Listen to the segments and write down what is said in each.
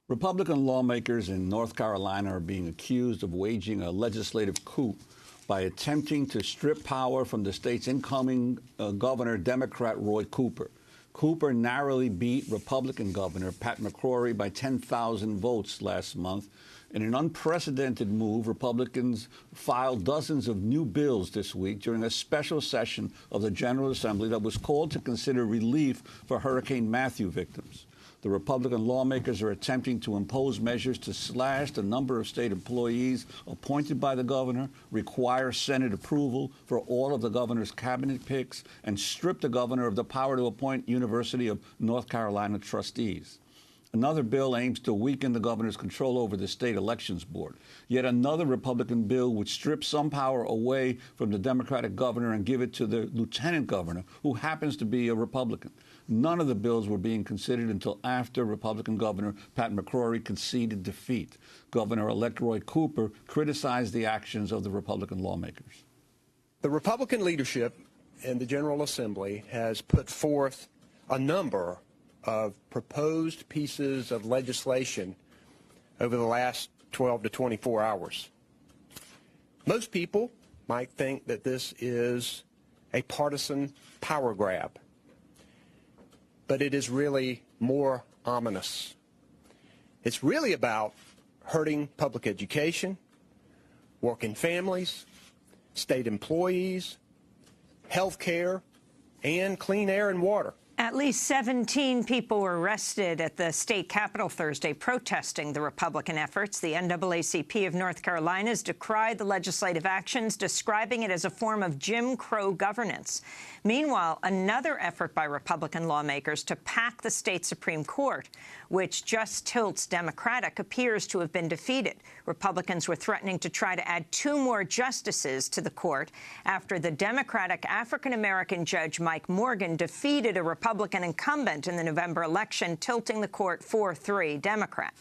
Republican lawmakers in North Carolina are being accused of waging a legislative coup by attempting to strip power from the state's incoming governor, Democrat Roy Cooper. Cooper narrowly beat Republican Governor Pat McCrory by 10,000 votes last month. In an unprecedented move, Republicans filed dozens of new bills this week during a special session of the General Assembly that was called to consider relief for Hurricane Matthew victims. The Republican lawmakers are attempting to impose measures to slash the number of state employees appointed by the governor, require Senate approval for all of the governor's cabinet picks, and strip the governor of the power to appoint University of North Carolina trustees. Another bill aims to weaken the governor's control over the state elections board. Yet another Republican bill would strip some power away from the Democratic governor and give it to the lieutenant governor, who happens to be a Republican. None of the bills were being considered until after Republican Governor Pat McCrory conceded defeat. Governor-elect Roy Cooper criticized the actions of the Republican lawmakers. The Republican leadership in the General Assembly has put forth a number of proposed pieces of legislation over the last 12 to 24 hours. Most people might think that this is a partisan power grab, but it is really more ominous. It's really about hurting public education, working families, state employees, health care, and clean air and water. At least 17 people were arrested at the state capitol Thursday protesting the Republican efforts. The NAACP of North Carolina has decried the legislative actions, describing it as a form of Jim Crow governance. Meanwhile, another effort by Republican lawmakers to pack the state Supreme Court, which just tilts Democratic, appears to have been defeated. Republicans were threatening to try to add 2 more justices to the court after the Democratic African-American judge Mike Morgan defeated a Republican incumbent in the November election, tilting the court 4-3 Democrat.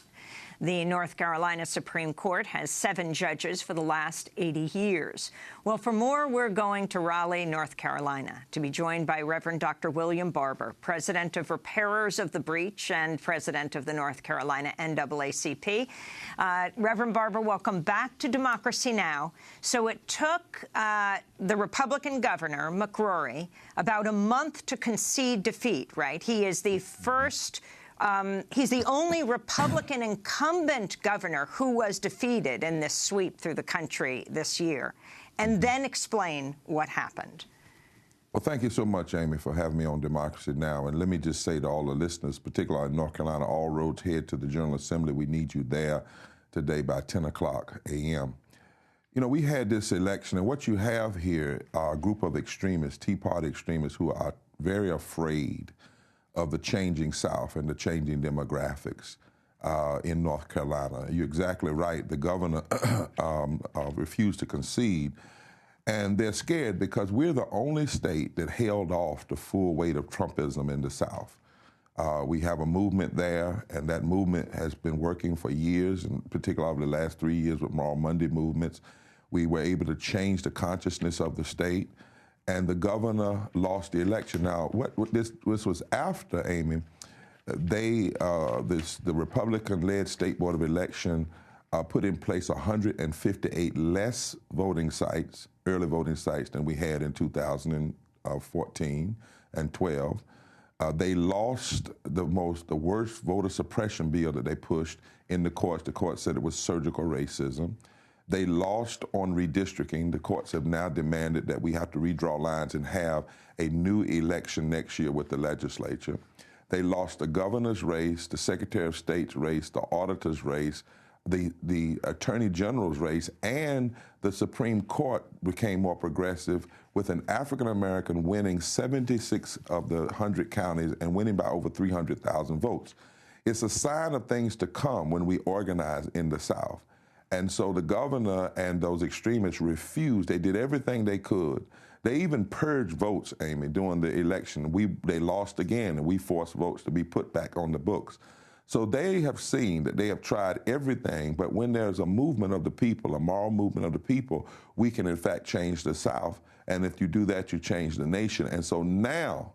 The North Carolina Supreme Court has 7 judges for the last 80 years. Well, for more, we're going to Raleigh, North Carolina, to be joined by Reverend Dr. William Barber, president of Repairers of the Breach and president of the North Carolina NAACP. Reverend Barber, welcome back to Democracy Now! So it took the Republican governor, McCrory, about a month to concede defeat, right? He is the first... he's the only Republican incumbent governor who was defeated in this sweep through the country this year. And then explain what happened. Well, thank you so much, Amy, for having me on Democracy Now! And let me just say to all the listeners, particularly in North Carolina, all roads head to the General Assembly. We need you there today by 10 o'clock a.m. You know, we had this election, and what you have here are a group of extremists, Tea Party extremists, who are very afraid of the changing South and the changing demographics in North Carolina. You're exactly right. The governor refused to concede, and they're scared because we're the only state that held off the full weight of Trumpism in the South. We have a movement there, and that movement has been working for years, and particularly over the last 3 years with Moral Monday movements. We were able to change the consciousness of the state, and the governor lost the election. Now, this was after, Amy, the Republican-led State Board of Election put in place 158 less voting sites, early voting sites, than we had in 2014 and 12. They lost the worst voter suppression bill that they pushed in the courts. The court said it was surgical racism. They lost on redistricting. The courts have now demanded that we have to redraw lines and have a new election next year with the legislature. They lost the governor's race, the Secretary of State's race, the auditor's race, the Attorney General's race, and the Supreme Court became more progressive, with an African-American winning 76 of the 100 counties and winning by over 300,000 votes. It's a sign of things to come when we organize in the South. And so the governor and those extremists refused. They did everything they could. They even purged votes, Amy, during the election. They lost again, and we forced votes to be put back on the books. So they have seen that they have tried everything, but when there's a movement of the people, a moral movement of the people, we can in fact change the South. And if you do that, you change the nation. And so now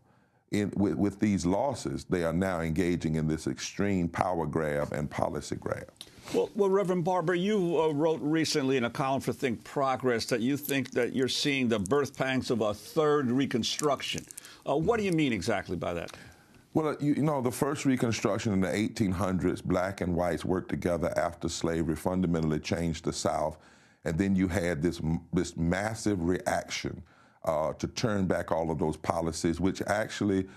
with these losses, they are now engaging in this extreme power grab and policy grab. Well, Reverend Barber, you wrote recently in a column for Think Progress that you think that you're seeing the birth pangs of a third Reconstruction. What do you mean exactly by that? Well, you know, the first Reconstruction in the 1800s, black and whites worked together after slavery, fundamentally changed the South. And then you had this massive reaction to turn back all of those policies, which actually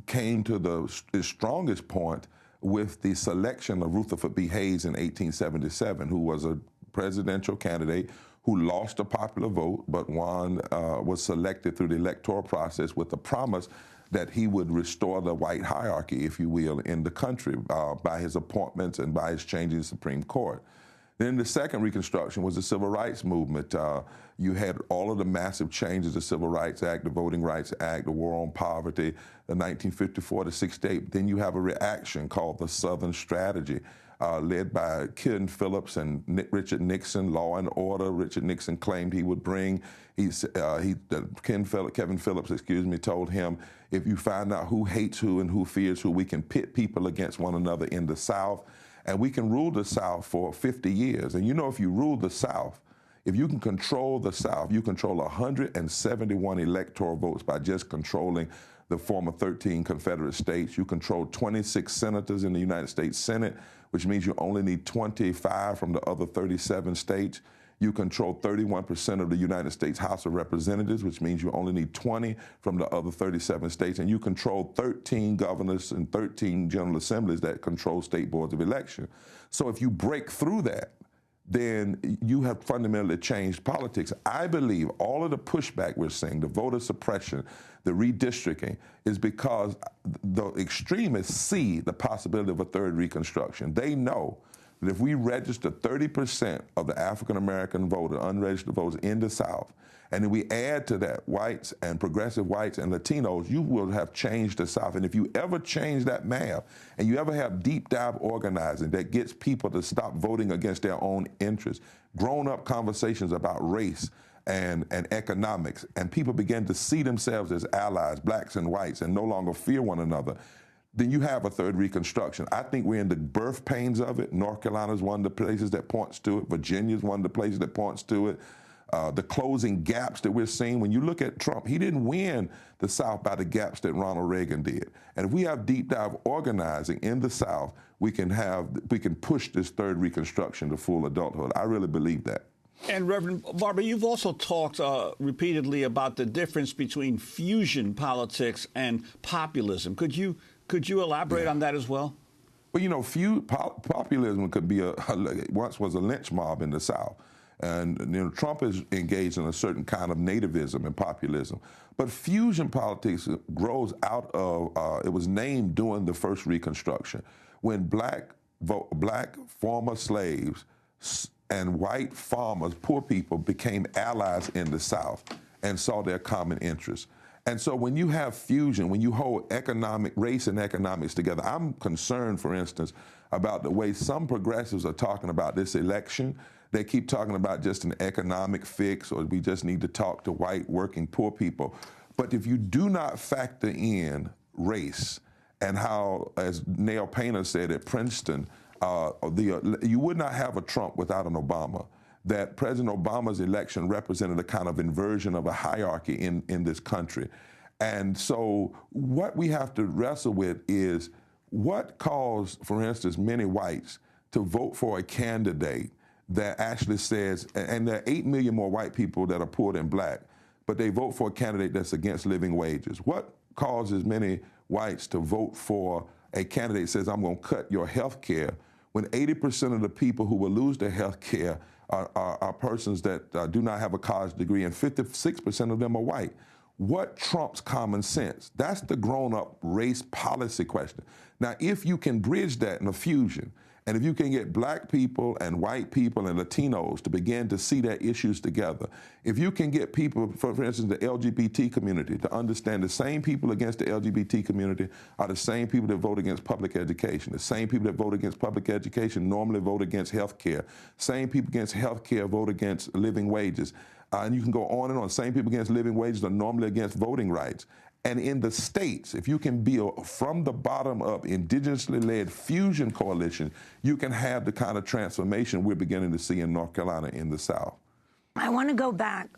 came to the strongest point with the selection of Rutherford B. Hayes in 1877, who was a presidential candidate who lost the popular vote, but was selected through the electoral process with the promise that he would restore the white hierarchy, if you will, in the country by his appointments and by his changing the Supreme Court. Then the second Reconstruction was the Civil Rights Movement. You had all of the massive changes, the Civil Rights Act, the Voting Rights Act, the War on Poverty, the 1954 to 68. Then you have a reaction called the Southern Strategy, led by Ken Phillips and Richard Nixon, Law and Order. Richard Nixon claimed he would bring, Kevin Phillips, told him, if you find out who hates who and who fears who, we can pit people against one another in the South. And we can rule the South for 50 years. And you know, if you rule the South, if you can control the South, you control 171 electoral votes by just controlling the former 13 Confederate states. You control 26 senators in the United States Senate, which means you only need 25 from the other 37 states. You control 31% of the United States House of Representatives, which means you only need 20 from the other 37 states. And you control 13 governors and 13 general assemblies that control state boards of election. So if you break through that, then you have fundamentally changed politics. I believe all of the pushback we're seeing, the voter suppression, the redistricting, is because the extremists see the possibility of a third Reconstruction. They know that if we register 30% of the African-American voter, unregistered voters in the South, and then we add to that whites and progressive whites and Latinos, you will have changed the South. And if you ever change that math, and you ever have deep dive organizing that gets people to stop voting against their own interests, grown-up conversations about race and economics, and people begin to see themselves as allies, blacks and whites, and no longer fear one another, then you have a third Reconstruction. I think we're in the birth pains of it. North Carolina is one of the places that points to it. Virginia is one of the places that points to it. The closing gaps that we're seeing. When you look at Trump, he didn't win the South by the gaps that Ronald Reagan did. And if we have deep dive organizing in the South, we can push this third Reconstruction to full adulthood. I really believe that. And Reverend Barber, you've also talked repeatedly about the difference between fusion politics and populism. Could you elaborate on that as well? Well, you know, populism could be once was a lynch mob in the South. And, you know, Trump is engaged in a certain kind of nativism and populism. But fusion politics grows out of, it was named during the first Reconstruction, when black former slaves and white farmers, poor people, became allies in the South and saw their common interests. And so when you have fusion, when you hold race and economics together, I'm concerned, for instance, about the way some progressives are talking about this election. They keep talking about just an economic fix, or we just need to talk to white working poor people. But if you do not factor in race and how, as Neil Painter said at Princeton, you would not have a Trump without an Obama. That President Obama's election represented a kind of inversion of a hierarchy in this country. And so what we have to wrestle with is what caused, for instance, many whites to vote for a candidate that actually says, and there are 8 million more white people that are poor than black, but they vote for a candidate that's against living wages. What causes many whites to vote for a candidate that says, I'm going to cut your health care, when 80% of the people who will lose their health care are persons that do not have a college degree, and 56% of them are white? What trumps common sense? That's the grown-up race policy question. Now, if you can bridge that in a fusion, and if you can get black people and white people and Latinos to begin to see their issues together, if you can get people, for instance, the LGBT community, to understand the same people against the LGBT community are the same people that vote against public education. The same people that vote against public education normally vote against health care. Same people against health care vote against living wages. And you can go on and on. Same people against living wages are normally against voting rights. And in the states, if you can build from the bottom up, indigenously led fusion coalition, you can have the kind of transformation we're beginning to see in North Carolina in the South. I want to go back.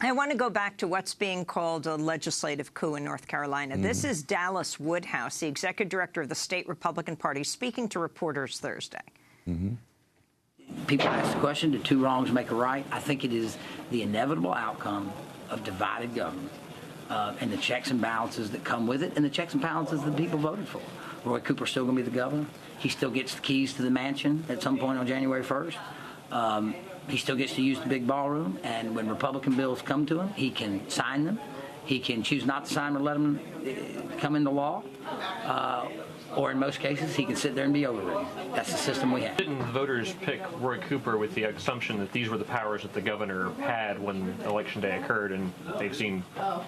I want to go back to what's being called a legislative coup in North Carolina. This is Dallas Woodhouse, the executive director of the state Republican Party, speaking to reporters Thursday. People ask the question, do two wrongs make a right? I think it is the inevitable outcome of divided government and the checks and balances that come with it, and the checks and balances that people voted for. Roy Cooper's still going to be the governor. He still gets the keys to the mansion at some point on January 1st. He still gets to use the big ballroom, and when Republican bills come to him, he can sign them. He can choose not to sign them or let them come into law. Or in most cases, he can sit there and be overridden. That's the system we have. Didn't voters pick Roy Cooper with the assumption that these were the powers that the governor had when Election Day occurred, and they've seen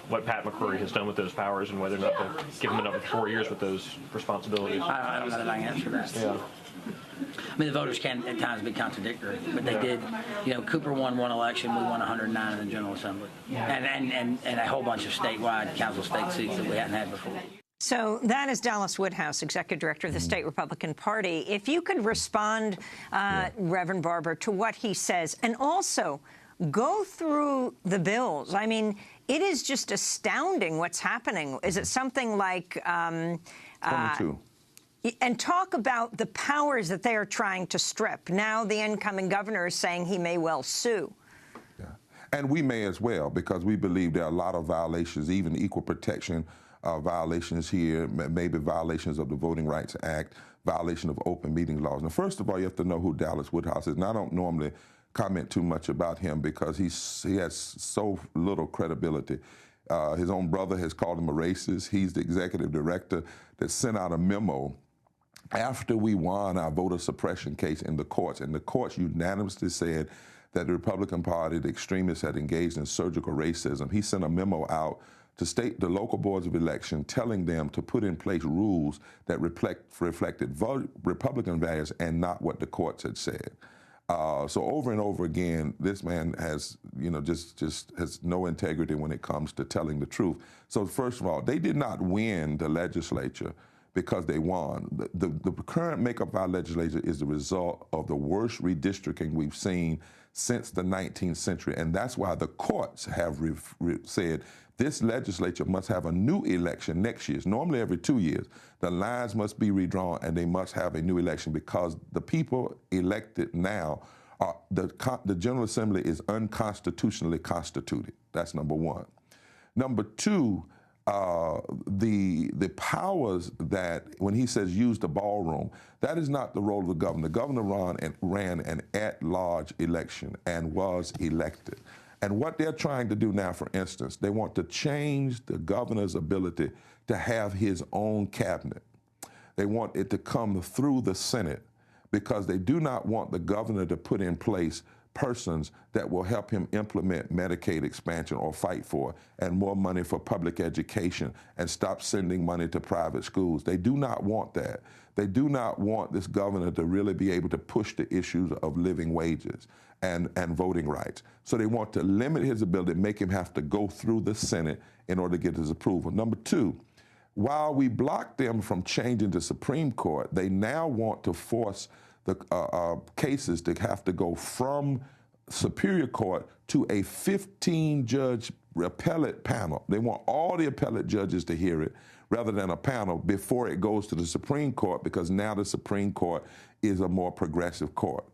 what Pat McCrory has done with those powers and whether or not to give him another 4 years with those responsibilities? I don't know that I can answer that. Yeah. I mean, the voters can at times be contradictory, but they did. You know, Cooper won one election. We won 109 in the General Assembly, and a whole bunch of statewide council state seats that we hadn't had before. So that is Dallas Woodhouse, executive director of the state Republican Party. If you could respond, Reverend Barber, to what he says, and also go through the bills. I mean, it is just astounding what's happening. Is it something like 22. And talk about the powers that they are trying to strip. Now the incoming governor is saying he may well sue. Yeah. And we may as well, because we believe there are a lot of violations, even equal protection violations here, maybe violations of the Voting Rights Act, violation of open meeting laws. Now, first of all, you have to know who Dallas Woodhouse is. And I don't normally comment too much about him because he has so little credibility. His own brother has called him a racist. He's the executive director that sent out a memo after we won our voter suppression case in the courts. And the courts unanimously said that the Republican Party, the extremists, had engaged in surgical racism. He sent a memo out to the local boards of election, telling them to put in place rules that reflected Republican values and not what the courts had said. So over and over again, this man has, just has no integrity when it comes to telling the truth. So first of all, they did not win the legislature because they won. The current makeup of our legislature is the result of the worst redistricting we've seen since the 19th century. And that's why the courts have said this legislature must have a new election next year. It's normally every 2 years. The lines must be redrawn and they must have a new election because the people elected now, the General Assembly is unconstitutionally constituted. That's number one. Number two, the powers that, when he says use the ballroom, that is not the role of the governor. The governor ran an at-large election and was elected. And what they're trying to do now, for instance, they want to change the governor's ability to have his own cabinet. They want it to come through the Senate because they do not want the governor to put in place persons that will help him implement Medicaid expansion or fight for, and more money for public education, and stop sending money to private schools. They do not want that. They do not want this governor to really be able to push the issues of living wages and voting rights. So they want to limit his ability, make him have to go through the Senate in order to get his approval. Number two, while we blocked them from changing the Supreme Court, they now want to force the cases to have to go from Superior Court to a 15-judge appellate panel. They want all the appellate judges to hear it rather than a panel before it goes to the Supreme Court, because now the Supreme Court is a more progressive court.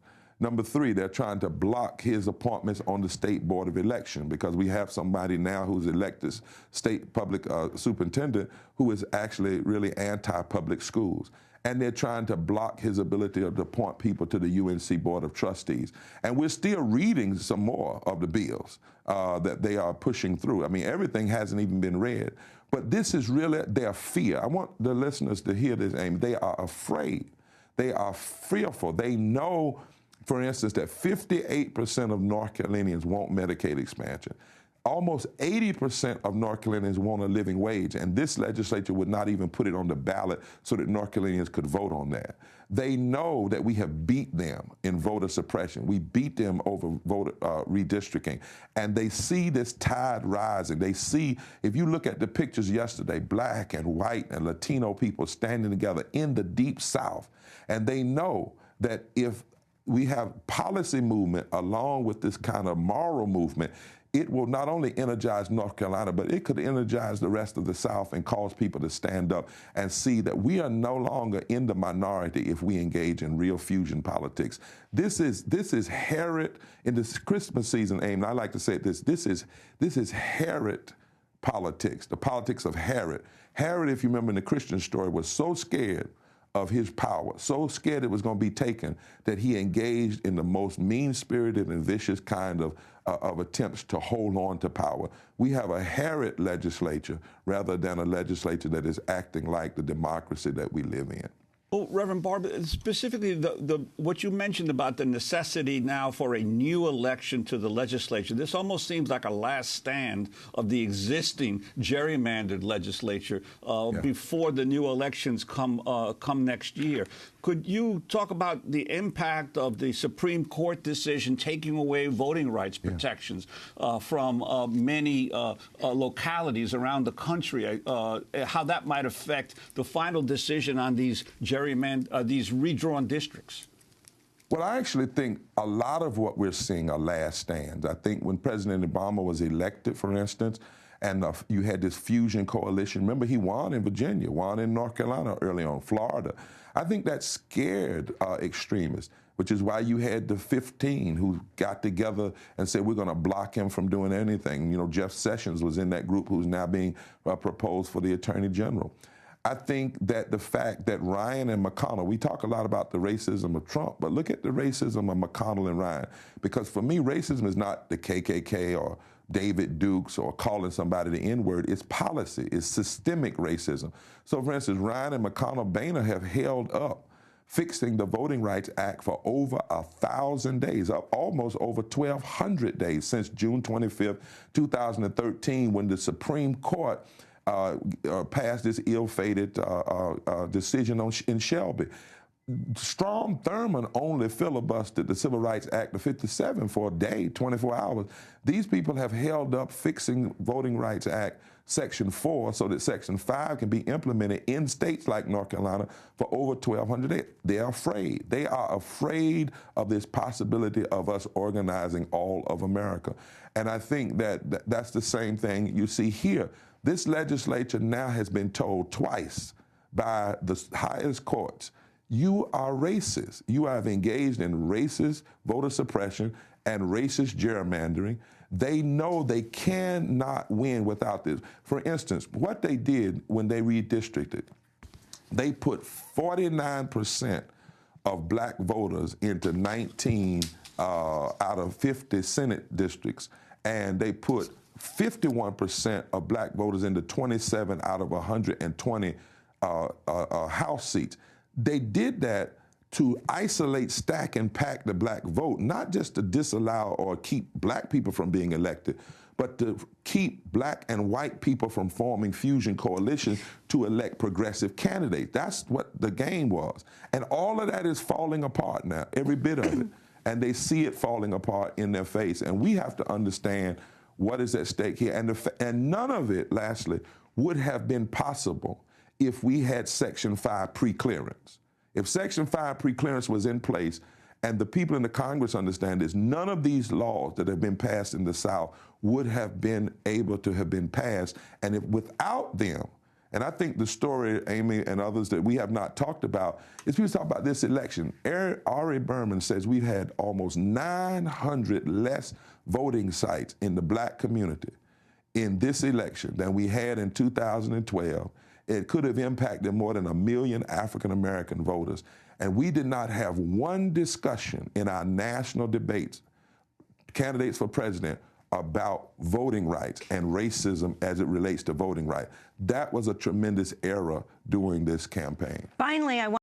Number three, they're trying to block his appointments on the State Board of Election because we have somebody now who's elected state public superintendent who is actually really anti-public schools. And they're trying to block his ability to appoint people to the UNC Board of Trustees. And we're still reading some more of the bills that they are pushing through. I mean, everything hasn't even been read. But this is really their fear. I want the listeners to hear this, Amy. They are afraid. They are fearful. They know, for instance, that 58% of North Carolinians want Medicaid expansion. almost 80% of North Carolinians want a living wage, and this legislature would not even put it on the ballot so that North Carolinians could vote on that. They know that we have beat them in voter suppression. We beat them over voter redistricting, and they see this tide rising. They see, if you look at the pictures yesterday, black and white and Latino people standing together in the Deep South, and they know that if we have policy movement along with this kind of moral movement, it will not only energize North Carolina, but it could energize the rest of the South and cause people to stand up and see that we are no longer in the minority if we engage in real fusion politics. This is Herod in this Christmas season, Aim. I like to say this is Herod politics, the politics of Herod. Herod, if you remember in the Christian story, was so scared of his power, so scared it was going to be taken, that he engaged in the most mean-spirited and vicious kind of attempts to hold on to power. We have a Herod legislature rather than a legislature that is acting like the democracy that we live in. Well, Reverend Barber, specifically what you mentioned about the necessity now for a new election to the legislature, this almost seems like a last stand of the existing gerrymandered legislature before the new elections come next year. Could you talk about the impact of the Supreme Court decision taking away voting rights protections from many localities around the country, how that might affect the final decision on these these redrawn districts? Well, I actually think a lot of what we're seeing are last stands. I think when President Obama was elected, for instance, and you had this fusion coalition, remember he won in Virginia, won in North Carolina early on, Florida. I think that scared extremists, which is why you had the 15 who got together and said, we're going to block him from doing anything. You know, Jeff Sessions was in that group who's now being proposed for the Attorney General. I think that the fact that Ryan and McConnell, we talk a lot about the racism of Trump, but look at the racism of McConnell and Ryan. Because for me, racism is not the KKK or David Dukes or calling somebody the N-word. It's policy. It's systemic racism. So, for instance, Ryan and McConnell Boehner have held up fixing the Voting Rights Act for over 1,000 days, almost over 1,200 days since June 25th, 2013, when the Supreme Court passed this ill-fated decision in Shelby. Strom Thurmond only filibustered the Civil Rights Act of '57 for a day, 24 hours. These people have held up fixing Voting Rights Act Section 4 so that Section 5 can be implemented in states like North Carolina for over 1,200 days. They are afraid. They are afraid of this possibility of us organizing all of America. And I think that that's the same thing you see here. This legislature now has been told twice by the highest courts, you are racist. You have engaged in racist voter suppression and racist gerrymandering. They know they cannot win without this. For instance, what they did when they redistricted, they put 49% of black voters into 19 out of 50 Senate districts, and they put 51% of black voters into 27 out of 120 House seats. They did that to isolate, stack, and pack the black vote, not just to disallow or keep black people from being elected, but to keep black and white people from forming fusion coalitions to elect progressive candidates. That's what the game was. And all of that is falling apart now, every bit of it. And they see it falling apart in their face. And we have to understand what is at stake here. And none of it, lastly, would have been possible if we had Section 5 pre-clearance. If Section 5 pre-clearance was in place, and the people in the Congress understand this, none of these laws that have been passed in the South would have been able to have been passed. And if without them, and I think the story, Amy and others, that we have not talked about, is people talk about this election. Ari Berman says we've had almost 900 less voting sites in the black community in this election than we had in 2012. It could have impacted more than 1 million African-American voters. And we did not have one discussion in our national debates, candidates for president, about voting rights and racism as it relates to voting rights. That was a tremendous error during this campaign. Finally, I want